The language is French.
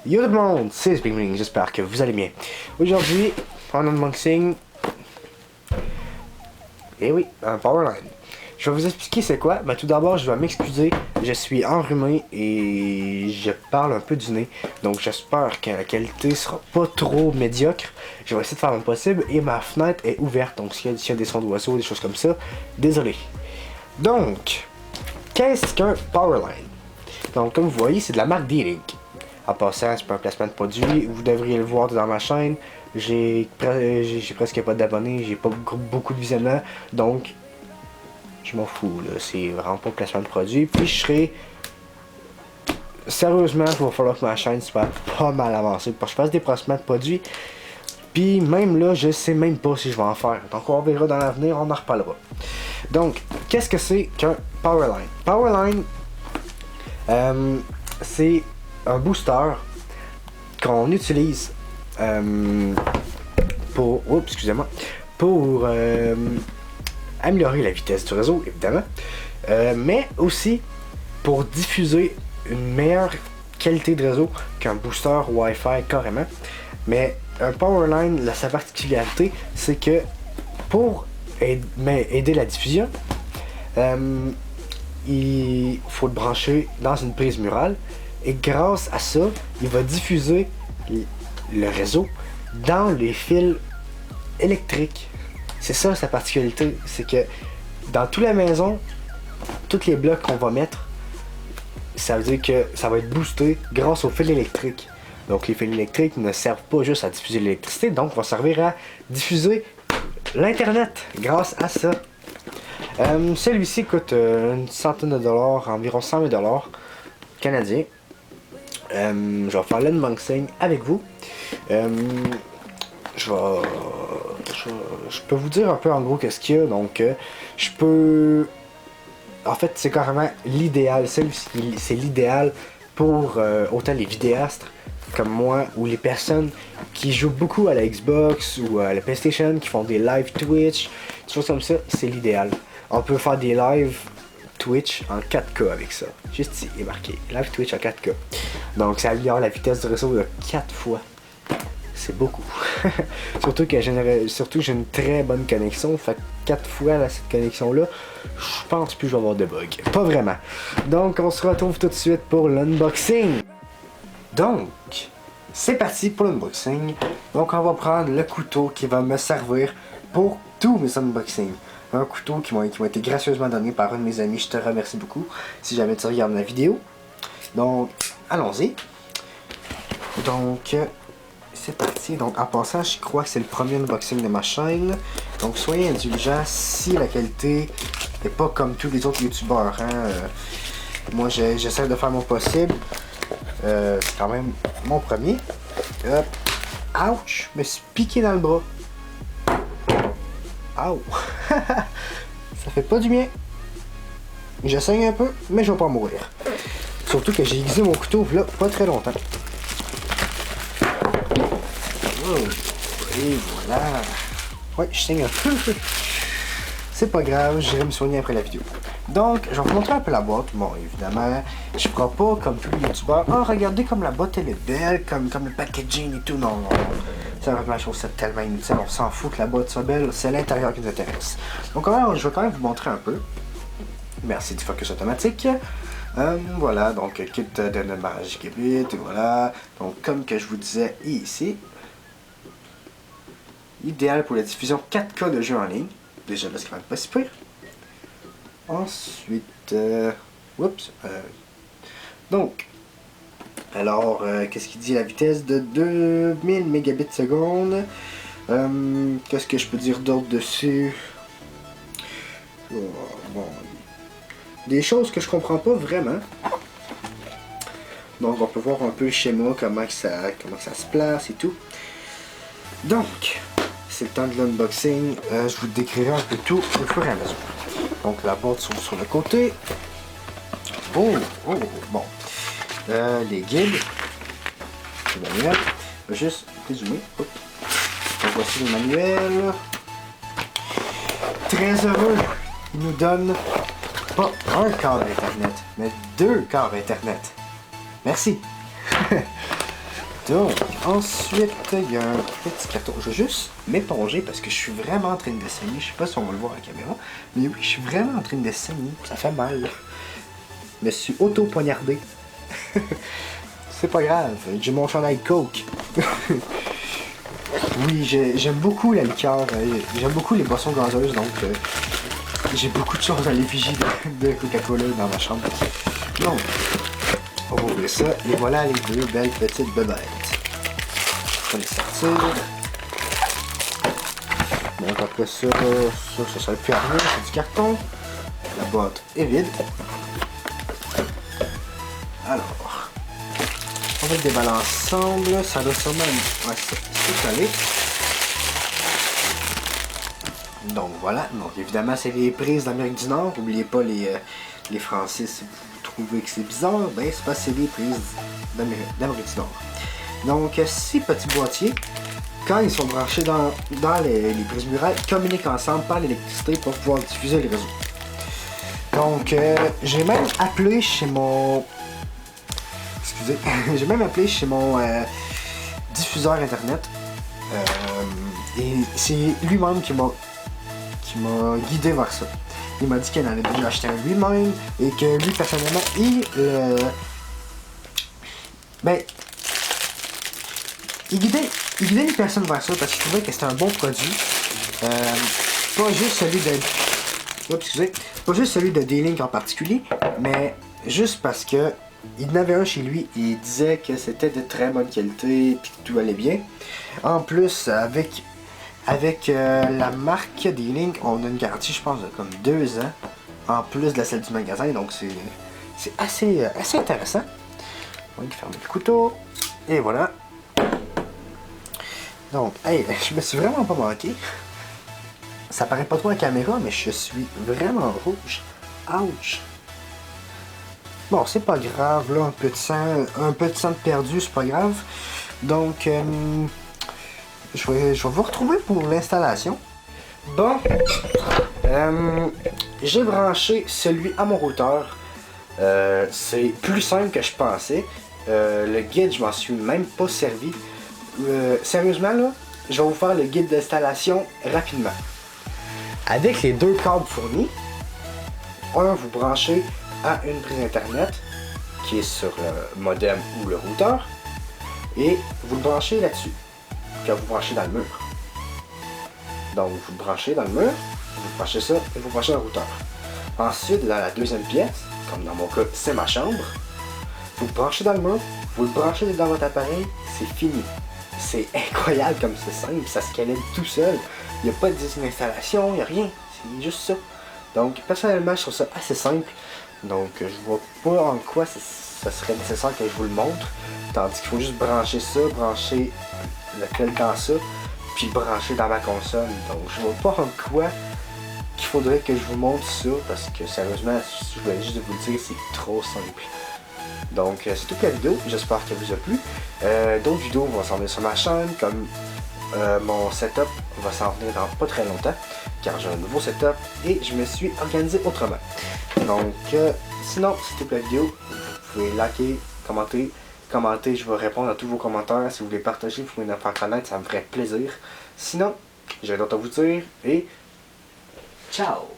Yo tout le monde, c'est Springling, j'espère que vous allez bien. Aujourd'hui, en unboxing, et oui, un Powerline. Je vais vous expliquer c'est quoi. Tout d'abord, je dois m'excuser, je suis enrhumé et je parle un peu du nez. Donc j'espère que la qualité sera pas trop médiocre. Je vais essayer de faire mon possible et ma fenêtre est ouverte. Donc s'il y a des sons d'oiseaux, des choses comme ça, désolé. Donc, qu'est-ce qu'un Powerline? Donc comme vous voyez, c'est de la marque D-Link. En passant, c'est pas un placement de produit, vous devriez le voir dans ma chaîne. J'ai presque pas d'abonnés, j'ai pas beaucoup de visionnements, donc je m'en fous, là. C'est vraiment pas un placement de produit. Puis je serai... Sérieusement, il va falloir que ma chaîne soit pas mal avancée pour que je fasse des placements de produits. Puis même là, je sais même pas si je vais en faire. Donc on verra dans l'avenir, on en reparlera. Donc, qu'est-ce que c'est qu'un Powerline? Powerline, c'est un booster qu'on utilise pour, pour améliorer la vitesse du réseau, évidemment, mais aussi pour diffuser une meilleure qualité de réseau qu'un booster Wi-Fi carrément. Mais un Powerline, sa particularité, c'est que pour aider la diffusion, il faut le brancher dans une prise murale. Et grâce à ça, il va diffuser le réseau dans les fils électriques. C'est ça sa particularité, c'est que dans toute la maison, tous les blocs qu'on va mettre, ça veut dire que ça va être boosté grâce aux fils électriques. Donc les fils électriques ne servent pas juste à diffuser l'électricité, donc vont servir à diffuser l'internet grâce à ça. Celui-ci coûte une centaine de dollars, environ 120 dollars canadiens. Je vais faire l'unboxing avec vous. Je peux vous dire un peu en gros qu'est-ce qu'il y a. Donc, je peux... En fait, c'est carrément l'idéal. C'est l'idéal pour autant les vidéastes comme moi ou les personnes qui jouent beaucoup à la Xbox ou à la PlayStation, qui font des live Twitch, des choses comme ça. C'est l'idéal. On peut faire des live Twitch en 4K avec ça. Juste ici, il est marqué live Twitch en 4K. Donc ça améliore la vitesse du réseau de 4 fois. C'est beaucoup. Surtout que j'ai une très bonne connexion. Fait que 4 fois là, cette connexion-là, je pense plus que je vais avoir de bugs. Pas vraiment. Donc on se retrouve tout de suite pour l'unboxing. Donc, c'est parti pour l'unboxing. Donc on va prendre le couteau qui va me servir pour tous mes unboxings. Un couteau qui m'a été gracieusement donné par un de mes amis. Je te remercie beaucoup si jamais tu regardes la vidéo. Donc, allons-y. Donc, c'est parti. Donc, en passant, je crois que c'est le premier unboxing de ma chaîne. Donc, soyez indulgents si la qualité n'est pas comme tous les autres youtubeurs. Moi, j'essaie de faire mon possible. C'est quand même mon premier. Hop. Ouch! Je me suis piqué dans le bras. Ow! Ça fait pas du bien. Je saigne un peu, mais je vais pas mourir. Surtout que j'ai aiguisé mon couteau là pas très longtemps. Oh, et voilà. Ouais, je saigne un peu. C'est pas grave, j'irai me soigner après la vidéo. Donc, je vais vous montrer un peu la boîte. Bon, évidemment, je ferai pas comme tous les youtubeurs. Oh, regardez comme la boîte elle est belle, comme le packaging et tout. Non, non, non. C'est vraiment la chose tellement inutile. On s'en fout que la boîte soit belle. C'est l'intérieur qui nous intéresse. Donc, alors, je vais quand même vous montrer un peu. Merci du focus automatique. Voilà, donc kit de démarrage gigabit. Et voilà. Donc, comme que je vous disais ici, idéal pour la diffusion 4K de jeux en ligne. Déjà, là, c'est quand même pas si pire. Ensuite, donc, alors, qu'est-ce qu'il dit? La vitesse de 2000 mégabits seconde. Qu'est-ce que je peux dire d'autre dessus? Bon, des choses que je comprends pas vraiment. Donc, on peut voir un peu le schéma, comment ça se place et tout. Donc, c'est le temps de l'unboxing. Je vous décrirai un peu tout au fur et à mesure. Donc la boîte sont sur le côté. Oh, bon. Les guides. Le manuel. Je vais juste résumer. Donc voici le manuel. Très heureux. Il nous donne pas un câble internet, mais 2 câbles internet. Merci. Donc, ensuite, il y a un petit carton. Je vais juste m'éponger parce que je suis vraiment en train de saigner. Je sais pas si on va le voir à la caméra, mais oui, je suis vraiment en train de saigner. Ça fait mal. Je me suis auto-poignardé. C'est pas grave, j'ai mon chandail Coke. Oui, j'aime beaucoup la liqueur, j'aime beaucoup les boissons gazeuses, donc j'ai beaucoup de choses à l'effigie de Coca-Cola dans ma chambre. Donc, on va ouvrir ça, et voilà les deux belles petites bébêtes. On va les sortir. Donc après ça sert plus à rien, c'est du carton. La boîte est vide. Alors, on va le déballer ensemble, ça doit sûrement... Ouais, c'est salé. Donc voilà, donc évidemment c'est les prises d'Amérique du Nord, n'oubliez pas les Français si vous trouvez que c'est bizarre, ben c'est parce que c'est les prises d'Amérique du Nord. Donc ces petits boîtiers, quand ils sont branchés dans les prises murales, communiquent ensemble par l'électricité pour pouvoir diffuser le réseau. Donc j'ai même appelé chez mon... Excusez, j'ai même appelé chez mon diffuseur internet et c'est lui-même qui m'a guidé vers ça. Il m'a dit qu'il en avait déjà acheté un lui-même et que lui personnellement il guidait les personnes vers ça parce qu'il trouvait que c'était un bon produit. Pas juste celui de... pas juste celui de D-Link en particulier, mais juste parce que il en avait un chez lui et il disait que c'était de très bonne qualité et que tout allait bien. En plus, avec la marque D-Link, on a une garantie, je pense, de comme 2 ans, en plus de la celle du magasin, donc c'est assez intéressant. On va fermer le couteau, et voilà. Donc, hey, je me suis vraiment pas manqué. Ça paraît pas trop à la caméra, mais je suis vraiment rouge. Ouch! Bon, c'est pas grave, là, un peu de sang de perdu, c'est pas grave. Donc, je vais vous retrouver pour l'installation. Bon, j'ai branché celui à mon routeur. C'est plus simple que je pensais. Le guide, je m'en suis même pas servi. Sérieusement, là, je vais vous faire le guide d'installation rapidement. Avec les deux câbles fournis, vous branchez à une prise internet qui est sur le modem ou le routeur et vous le branchez là-dessus, que vous branchez dans le mur. Donc vous le branchez dans le mur, vous branchez ça et vous branchez dans le routeur. Ensuite, dans la deuxième pièce, comme dans mon cas c'est ma chambre, vous le branchez dans le mur, vous le branchez dans votre appareil, c'est fini. C'est incroyable comme c'est simple, ça se calme tout seul. Il n'y a pas de désinstallation, il n'y a rien, c'est juste ça. Donc personnellement je trouve ça assez simple. Donc je vois pas en quoi ça serait nécessaire que je vous le montre. Tandis qu'il faut juste brancher ça, brancher le clé dans ça, puis le brancher dans ma console. Donc je vois pas en quoi qu'il faudrait que je vous montre ça, parce que sérieusement, je voulais juste vous le dire, c'est trop simple. Donc c'est toute la vidéo, j'espère qu'elle vous a plu. D'autres vidéos vont s'en venir sur ma chaîne, comme mon setup va s'en venir dans pas très longtemps, car j'ai un nouveau setup et je me suis organisé autrement. Donc sinon, c'était toute la vidéo, vous pouvez liker, commenter, je vais répondre à tous vos commentaires. Si vous voulez partager, vous pouvez me faire connaître, ça me ferait plaisir. Sinon, j'ai d'autres à vous dire et ciao!